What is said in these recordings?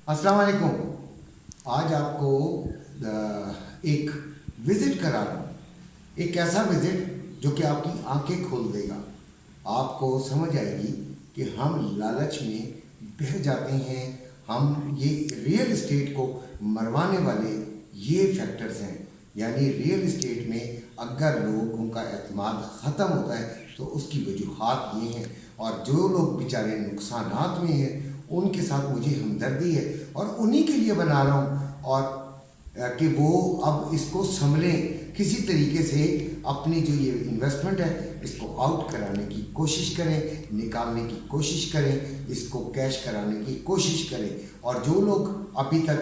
अस्सलाम वालेकुम। आज आपको एक विज़िट करा रहा हूँ। एक ऐसा विज़िट जो कि आपकी आंखें खोल देगा। आपको समझ आएगी कि हम लालच में बह जाते हैं। हम ये रियल इस्टेट को मरवाने वाले ये फैक्टर्स हैं। यानी रियल इस्टेट में अगर लोगों का एतमाद ख़त्म होता है तो उसकी वजूहात ये हैं, और जो लोग बेचारे नुकसानात में हैं उनके साथ मुझे हमदर्दी है और उन्हीं के लिए बना रहा हूँ। और कि वो अब इसको संभलें, किसी तरीके से अपनी जो ये इन्वेस्टमेंट है इसको आउट कराने की कोशिश करें, निकालने की कोशिश करें, इसको कैश कराने की कोशिश करें। और जो लोग अभी तक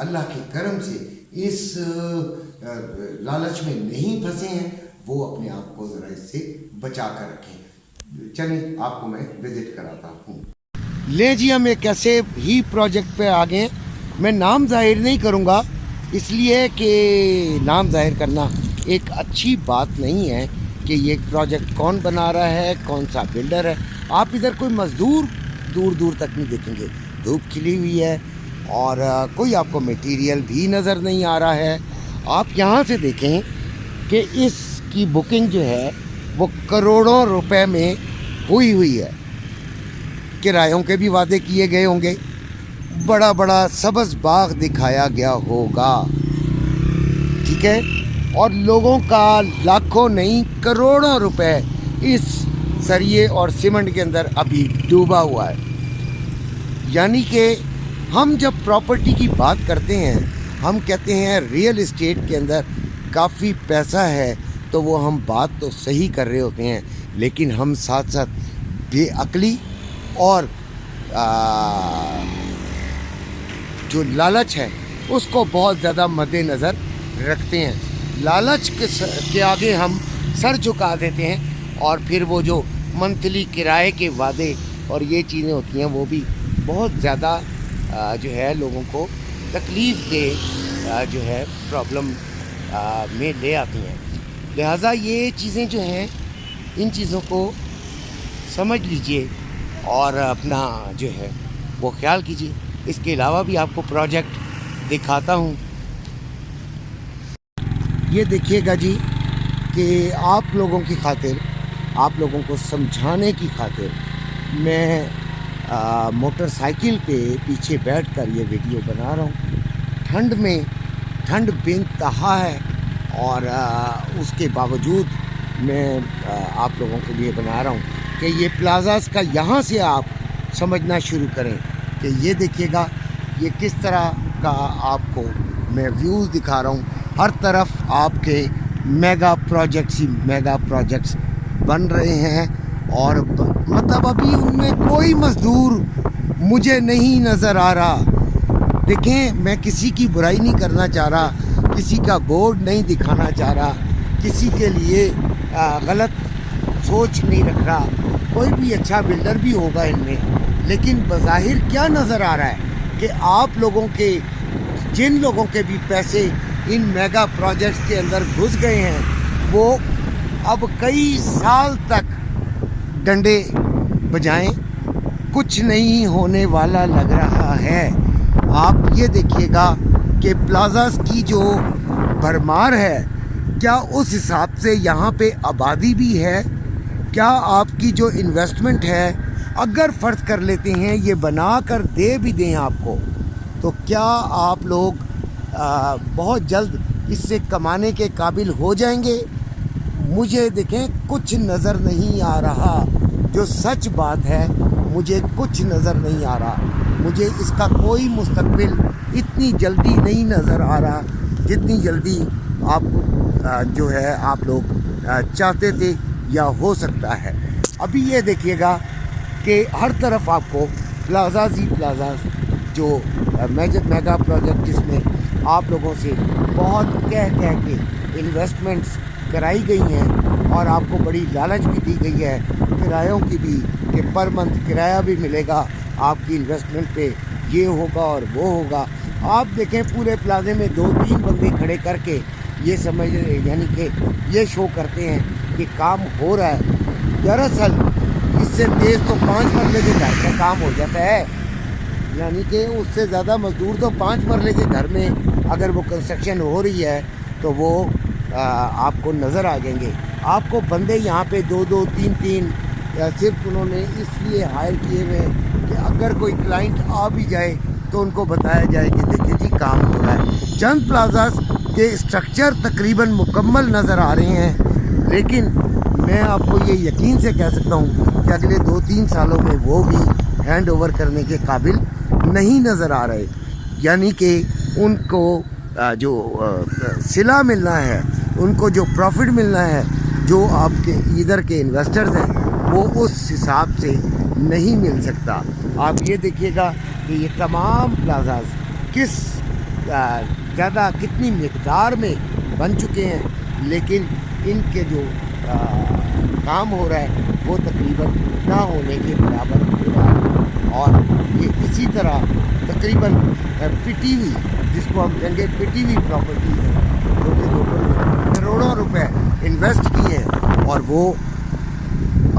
अल्लाह के करम से इस लालच में नहीं फंसे हैं वो अपने आप को ज़रा इससे बचा कर रखें। चलिए आपको मैं विज़िट कराता हूँ। ले जी, हम एक ऐसे ही प्रोजेक्ट पे आ गए। मैं नाम जाहिर नहीं करूँगा इसलिए कि नाम जाहिर करना एक अच्छी बात नहीं है कि ये प्रोजेक्ट कौन बना रहा है, कौन सा बिल्डर है। आप इधर कोई मज़दूर दूर दूर तक नहीं देखेंगे, धूप खिली हुई है और कोई आपको मटेरियल भी नज़र नहीं आ रहा है। आप यहाँ से देखें कि इसकी बुकिंग जो है वो करोड़ों रुपए में हुई है। किरायों के भी वादे किए गए होंगे, बड़ा बड़ा सब्ज़ बाग दिखाया गया होगा, ठीक है। और लोगों का लाखों नहीं करोड़ों रुपए इस सरिये और सीमेंट के अंदर अभी डूबा हुआ है। यानी कि हम जब प्रॉपर्टी की बात करते हैं, हम कहते हैं रियल इस्टेट के अंदर काफ़ी पैसा है, तो वो हम बात तो सही कर रहे होते हैं, लेकिन हम साथ साथ बेअक्ली और जो लालच है उसको बहुत ज़्यादा मद्देनज़र रखते हैं। लालच के आगे हम सर झुका देते हैं और फिर वो जो मंथली किराए के वादे और ये चीज़ें होती हैं वो भी बहुत ज़्यादा जो है लोगों को तकलीफ़ दे जो है प्रॉब्लम में ले आती हैं। लिहाजा ये चीज़ें जो हैं, इन चीज़ों को समझ लीजिए और अपना जो है वो ख्याल कीजिए। इसके अलावा भी आपको प्रोजेक्ट दिखाता हूँ। ये देखिएगा जी कि आप लोगों की खातिर, आप लोगों को समझाने की खातिर मैं मोटरसाइकिल पे पीछे बैठकर ये वीडियो बना रहा हूँ। ठंड में, ठंड बेइंतहा है और उसके बावजूद मैं आप लोगों के लिए बना रहा हूँ कि ये प्लाज़ास का यहाँ से आप समझना शुरू करें कि ये देखिएगा ये किस तरह का आपको मैं व्यूज़ दिखा रहा हूँ। हर तरफ आपके मेगा प्रोजेक्ट्स ही मेगा प्रोजेक्ट्स बन रहे हैं और मतलब अभी उनमें कोई मज़दूर मुझे नहीं नज़र आ रहा। देखें, मैं किसी की बुराई नहीं करना चाह रहा, किसी का बोर्ड नहीं दिखाना चाह रहा, किसी के लिए गलत सोच नहीं रख रहा। कोई भी अच्छा बिल्डर भी होगा इनमें, लेकिन बज़ाहिर क्या नज़र आ रहा है कि आप लोगों के, जिन लोगों के भी पैसे इन मेगा प्रोजेक्ट्स के अंदर घुस गए हैं वो अब कई साल तक डंडे बजाएं, कुछ नहीं होने वाला लग रहा है। आप ये देखिएगा कि प्लाज़ास की जो भरमार है, क्या उस हिसाब से यहाँ पे आबादी भी है? क्या आपकी जो इन्वेस्टमेंट है, अगर फ़र्ज़ कर लेते हैं ये बना कर दे भी दें आपको, तो क्या आप लोग बहुत जल्द इससे कमाने के काबिल हो जाएंगे? मुझे देखें कुछ नज़र नहीं आ रहा। जो सच बात है, मुझे कुछ नज़र नहीं आ रहा। मुझे इसका कोई मुस्तकबिल इतनी जल्दी नहीं नज़र आ रहा जितनी जल्दी आप जो है आप लोग चाहते थे या हो सकता है। अभी ये देखिएगा कि हर तरफ आपको प्लाज़ास ही प्लाज़ास, जो मेगा प्रोजेक्ट जिसमें आप लोगों से बहुत कह के इन्वेस्टमेंट्स कराई गई हैं और आपको बड़ी लालच भी दी गई है किरायों की भी कि पर मंथ किराया भी मिलेगा आपकी इन्वेस्टमेंट पे, ये होगा और वो होगा। आप देखें पूरे प्लाज़े में 2-3 बंदे खड़े करके ये समझ, यानी कि ये शो करते हैं कि काम हो रहा है। दरअसल इससे तेज़ तो 5 बंदे के घर का काम हो जाता है। यानी कि उससे ज़्यादा मजदूर तो 5 मरले के घर में अगर वो कंस्ट्रक्शन हो रही है तो वो आपको नज़र आ जाएंगे। आपको बंदे यहाँ पे 2-2, 3-3 सिर्फ उन्होंने इसलिए हायर किए हुए कि अगर कोई क्लाइंट आ भी जाए तो उनको बताया जाए कि देखिए जी काम हो रहा है। चंद प्लाजास के स्ट्रक्चर तकरीबन मुकम्मल नज़र आ रहे हैं, लेकिन मैं आपको ये यकीन से कह सकता हूँ कि अगले 2-3 सालों में वो भी हैंड ओवर करने के काबिल नहीं नज़र आ रहे। यानी कि उनको जो सिला मिलना है, उनको जो प्रॉफिट मिलना है, जो आपके इधर के इन्वेस्टर्स हैं वो उस हिसाब से नहीं मिल सकता। आप ये देखिएगा कि ये तमाम प्लाजाज किस ज़्यादा कितनी मिक़दार में बन चुके हैं, लेकिन इनके जो काम हो रहा है वो तकरीबन ना होने के बराबर हो रहा है। और ये इसी तरह तकरीबन पीटीवी, जिसको हम कहेंगे पीटीवी प्रॉपर्टीज़ हैं, जो कि करोड़ों रुपए इन्वेस्ट किए हैं और वो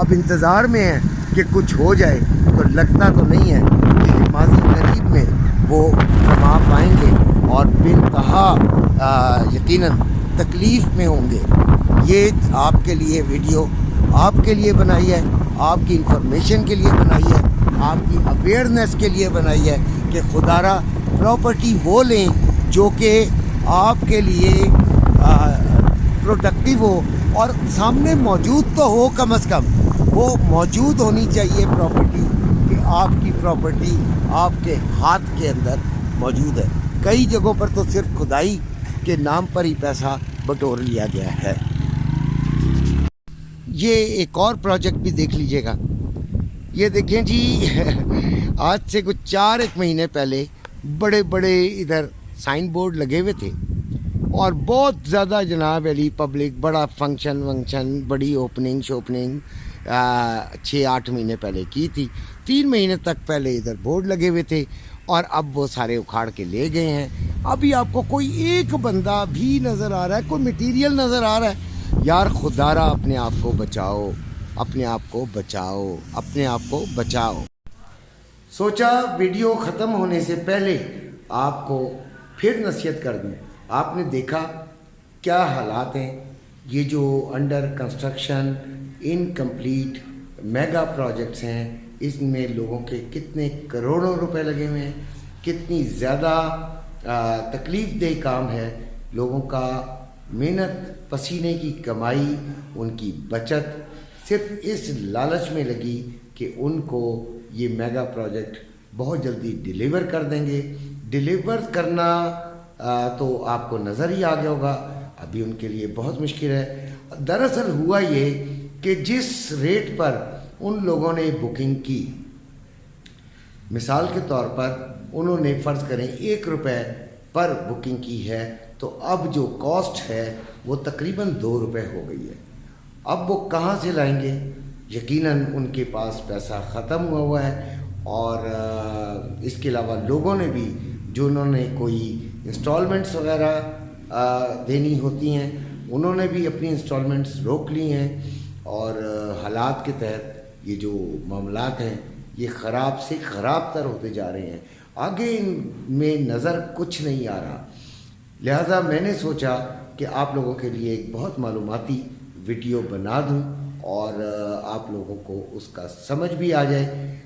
अब इंतज़ार में है कि कुछ हो जाए, तो लगता तो नहीं है कि माज़ी करीब में वो कमा पाएंगे और बेनतहा यकीनन तकलीफ़ में होंगे। ये आपके लिए वीडियो आपके लिए बनाई है, आपकी इंफॉर्मेशन के लिए बनाई है, आपकी अवेयरनेस के लिए बनाई है कि खुदारा प्रॉपर्टी वो लें जो कि आपके लिए प्रोडक्टिव हो और सामने मौजूद तो हो, कम से कम वो मौजूद होनी चाहिए प्रॉपर्टी कि आपकी प्रॉपर्टी आपके हाथ के अंदर मौजूद है। कई जगहों पर तो सिर्फ खुदाई के नाम पर ही पैसा बटोर लिया गया है। ये एक और प्रोजेक्ट भी देख लीजिएगा। ये देखें जी आज से कुछ 4-1 महीने पहले बड़े बड़े इधर साइन बोर्ड लगे हुए थे और बहुत ज़्यादा जनाब अली पब्लिक बड़ा फंक्शन बड़ी ओपनिंग शोपनिंग 6-8 महीने पहले की थी। 3 महीने तक पहले इधर बोर्ड लगे हुए थे और अब वो सारे उखाड़ के ले गए हैं। अभी आपको कोई एक बंदा भी नज़र आ रहा है, कोई मटेरियल नज़र आ रहा है? यार खुदारा अपने आप को बचाओ, अपने आप को बचाओ, अपने आप को बचाओ। सोचा वीडियो ख़त्म होने से पहले आपको फिर नसीहत कर दूँ। आपने देखा क्या हालात हैं, ये जो under construction incomplete mega projects हैं, इसमें लोगों के कितने करोड़ों रुपए लगे हुए हैं, कितनी ज़्यादा तकलीफ़ देह काम है। लोगों का मेहनत पसीने की कमाई, उनकी बचत सिर्फ इस लालच में लगी कि उनको ये मेगा प्रोजेक्ट बहुत जल्दी डिलीवर कर देंगे। डिलीवर करना तो आपको नज़र ही आ गया होगा, अभी उनके लिए बहुत मुश्किल है। दरअसल हुआ ये कि जिस रेट पर उन लोगों ने बुकिंग की, मिसाल के तौर पर उन्होंने फ़र्ज़ करें 1 रुपये पर बुकिंग की है, तो अब जो कॉस्ट है वो तकरीबन 2 रुपये हो गई है। अब वो कहाँ से लाएंगे? यकीनन उनके पास पैसा ख़त्म हुआ है और इसके अलावा लोगों ने भी जो उन्होंने कोई इंस्टॉलमेंट्स वगैरह देनी होती हैं, उन्होंने भी अपनी इंस्टॉलमेंट्स रोक ली हैं और हालात के तहत ये जो मामलात हैं ये ख़राब से ख़राब तर होते जा रहे हैं। आगे इनमें नज़र कुछ नहीं आ रहा। लिहाजा मैंने सोचा कि आप लोगों के लिए एक बहुत मालूमाती वीडियो बना दूं और आप लोगों को उसका समझ भी आ जाए।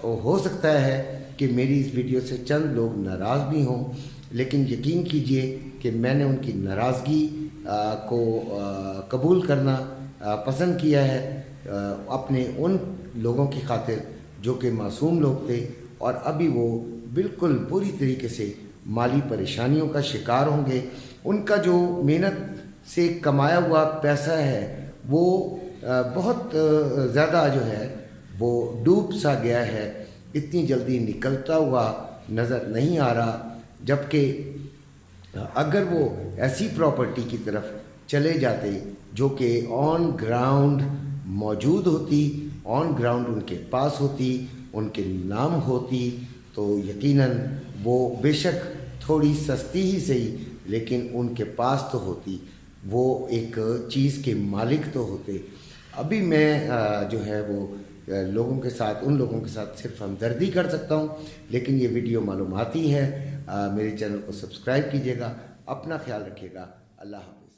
हो सकता है कि मेरी इस वीडियो से चंद लोग नाराज़ भी हों, लेकिन यकीन कीजिए कि मैंने उनकी नाराज़गी को कबूल करना पसंद किया है, अपने उन लोगों की खातिर जो कि मासूम लोग थे और अभी वो बिल्कुल पूरी तरीके से माली परेशानियों का शिकार होंगे। उनका जो मेहनत से कमाया हुआ पैसा है वो बहुत ज़्यादा जो है वो डूब सा गया है, इतनी जल्दी निकलता हुआ नज़र नहीं आ रहा। जबकि अगर वो ऐसी प्रॉपर्टी की तरफ चले जाते जो कि ऑन ग्राउंड मौजूद होती, ऑन ग्राउंड उनके पास होती, उनके नाम होती, तो यकीनन वो बेशक थोड़ी सस्ती ही सही लेकिन उनके पास तो होती, वो एक चीज़ के मालिक तो होते। अभी मैं जो है वो लोगों के साथ, उन लोगों के साथ सिर्फ हमदर्दी कर सकता हूँ, लेकिन ये वीडियो मालूमाती है। मेरे चैनल को सब्सक्राइब कीजिएगा, अपना ख्याल रखिएगा। अल्लाह हाफ़िज़।